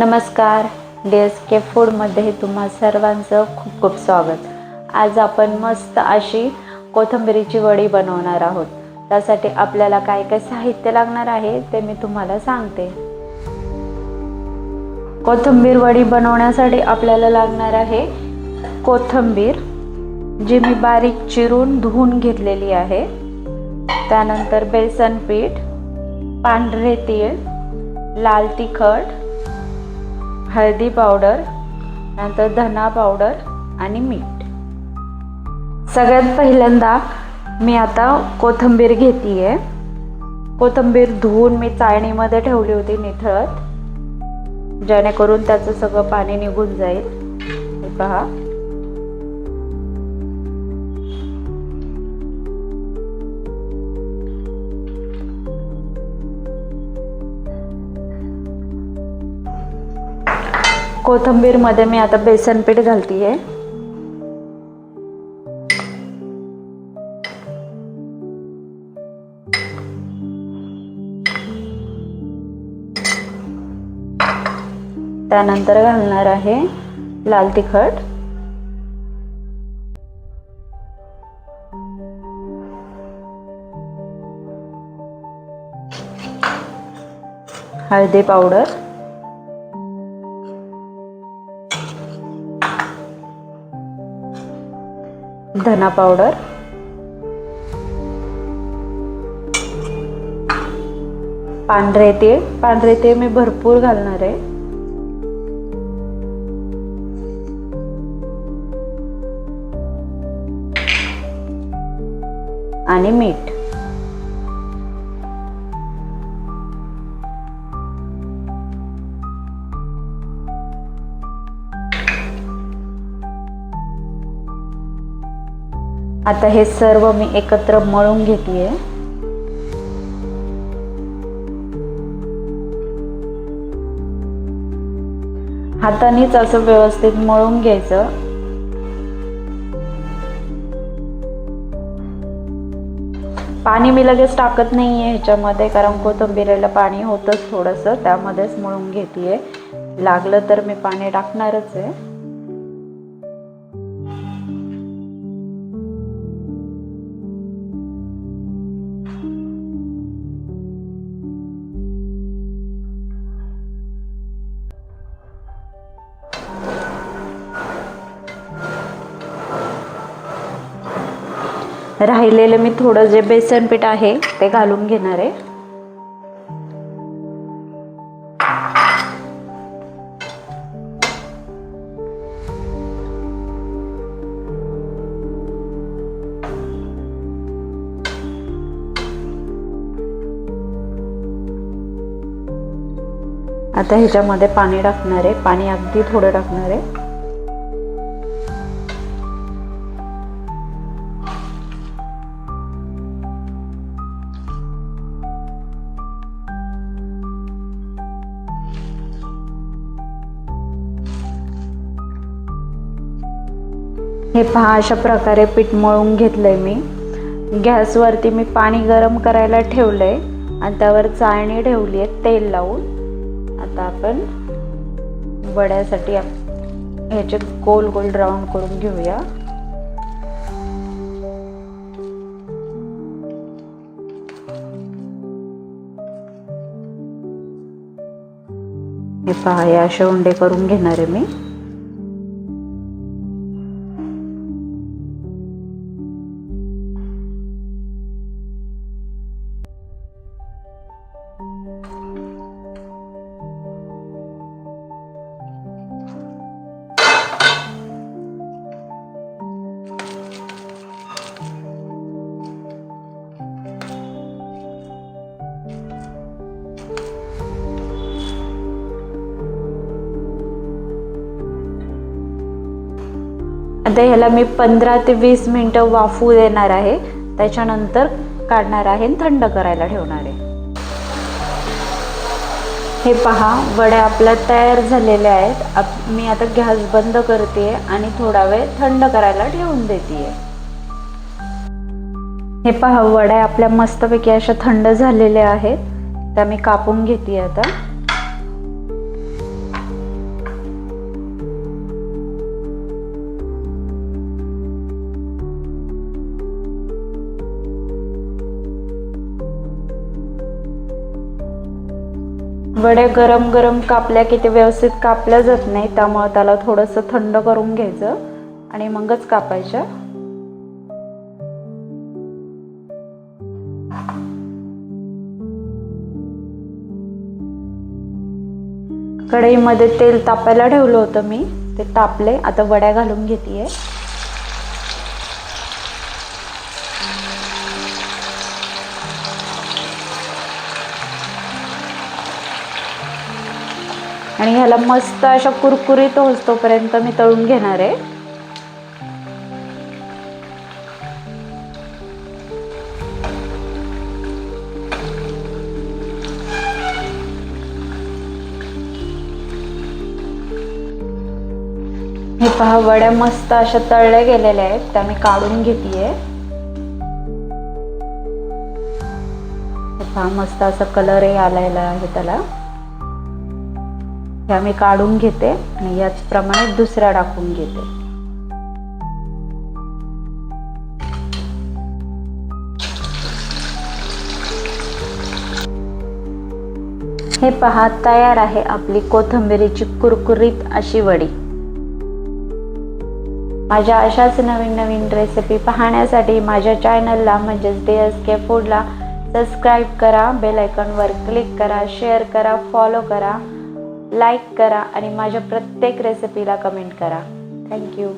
नमस्कार, DSK फूडमध्ये तुम्हा सर्वांचं खूप खूप स्वागत। आज आपण मस्त अशी कोथिंबीरची वडी बनवणार आहोत। त्यासाठी आपल्याला काय काय साहित्य लागणार आहे ते मी तुम्हाला सांगते। कोथिंबीर वडी बनवण्यासाठी आपल्याला लागणार आहे कोथिंबीर, जी मी बारीक चिरून धुवून घेतलेली आहे। त्यानंतर बेसन पीठ, पांढरे तीळ, लाल तिखट, हळदी पावडर, नंतर धना पावडर आणि मीठ। सगळ्यात पहिल्यांदा मी आता कोथिंबीर घेतीये। कोथिंबीर धुवून मी चाळणीमध्ये ठेवली होती निथळत, जेणेकरून त्याचं सगळं पाणी निघून जाईल। हे पहा, कोथिंबीर मध्ये मी आता बेसन पीठ घालतीये। त्यानंतर घालणार आहे लाल तिखट, हळदी पावडर, धना पावडर, पांढरे तीळ मी भरपूर घालणार आहे, आणि मीठ। आता हे सर्व मी एकत्र मळून घेतेय। हातानेच असं व्यवस्थित मळून घ्यायचं। पाणी मी लगेच टाकत नाहीये ह्याच्यामध्ये, कारण कोथिंबीरला पाणी होतच थोडंसं, त्यामध्येच मळून घेतेय। लागलं तर मी पाणी टाकणारच आहे। राहिलेले मी थोडं जे बेसन पीठ आहे ते घालून घेणार आहे। आता ह्याच्यामध्ये पाणी टाकणार आहे, पाणी अगदी थोडं टाकणार आहे। हे पहा, अशा प्रकारे पीठ मळून घेतलंय मी। गॅसवरती मी पाणी गरम करायला ठेवलंय आणि त्यावर चाळणी ठेवली आहे तेल लावून। आता आपण वड्यासाठी ह्याचे गोल गोल राऊंड करून घेऊया। हे पहा, हे असे उंडे करून घेणार आहे मी। आता ह्याला मी 15 ते 20 मिनिटं वाफू देणार आहे। त्याच्यानंतर काढणार आहे आणि थंड करायला ठेवणार आहे। हे पहा, वड्या आपल्या तयार झालेल्या आहेत। मी आता गॅस बंद करते आणि थोडा वेळ थंड करायला ठेवून देते। हे पहा, वड्या आपल्या मस्तपैकी अशा थंड झालेल्या आहेत। त्या मी कापून घेते आता। वडे गरम गरम कापल्या की ते व्यवस्थित कापल्या जात नाही, त्यामुळे त्याला थोडंसं थंड करून घ्यायचं आणि मगच कापायच्या. कढईमध्ये तेल तापायला ठेवलं होतं मी, ते तापले. आता वड्या घालून घेतेय. आणि ह्याला मस्त अशा कुरकुरीत होईस्तोपर्यंत मी तळून घेणार आहे. हे पहा, वड्या मस्त अशा तळल्या गेलेल्या आहेत, त्या मी काढून घेतेय. हे पहा, मस्त असा कलरही आलेला आहे त्याला. ह्या मी काढून घेते आणि याचप्रमाणे दुसऱ्या टाकून घेते. हे पहा, तयार आहे आपली कोथिंबीरीची कुरकुरीत अशी वडी. माझ्या अशाच नवीन नवीन रेसिपी पाहण्यासाठी माझ्या चॅनलला म्हणजेच DSK फूडला सबस्क्राईब करा, बेल आयकॉनवर क्लिक करा, शेअर करा, फॉलो करा, लाईक करा आणि माझ्या प्रत्येक रेसिपीला कमेंट करा. थँक्यू.